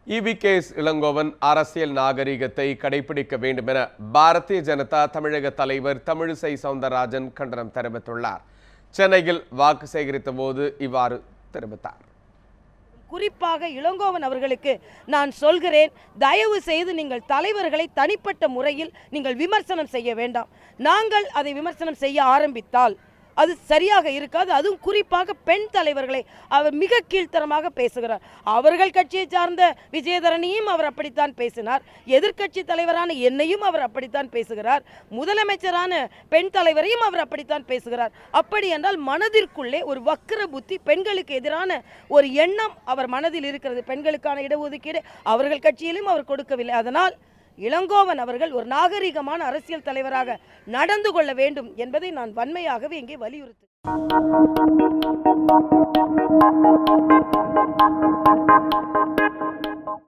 EBKS Elangovan அரசியல் நாகரிகத்தை கடைபிடிக்க வேண்டும் என பாரதிய ஜனதா தமிழக தலைவர் தமிழிசை சவுந்தரராஜன் கண்டனம் தெரிவித்துள்ளார். சென்னையில் வாக்கு சேகரித்த போது இவ்வாறு தெரிவித்தார். குறிப்பாக இளங்கோவன் அவர்களுக்கு நான் சொல்கிறேன், தயவு செய்து நீங்கள் தலைவர்களை தனிப்பட்ட முறையில் நீங்கள் விமர்சனம் செய்ய வேண்டாம். நாங்கள் அதை விமர்சனம் செய்ய ஆரம்பித்தால் அது சரியாக இருக்காது. அதுவும் குறிப்பாக பெண் தலைவர்களை அவர் மிக கீழ்த்தரமாக பேசுகிறார். அவர்கள் கட்சியை சார்ந்த விஜயதரணியும் அவர் அப்படித்தான் பேசினார். எதிர்க்கட்சி தலைவரான என்னையும் அவர் அப்படித்தான் பேசுகிறார். முதலமைச்சரான பெண் தலைவரையும் அவர் அப்படித்தான் பேசுகிறார். அப்படி என்றால் மனதிற்குள்ளே ஒரு வக்கிர புத்தி, பெண்களுக்கு எதிரான ஒரு எண்ணம் அவர் மனதில் இருக்கிறது. பெண்களுக்கான இடஒதுக்கீடு அவர்கள் கட்சியிலும் அவர் கொடுக்கவில்லை. அதனால் இளங்கோவன் அவர்கள் ஒரு நாகரிகமான அரசியல் தலைவராக நடந்து கொள்ள வேண்டும் என்பதை நான் வன்மையாகவே இங்கே வலியுறுத்துகிறேன்.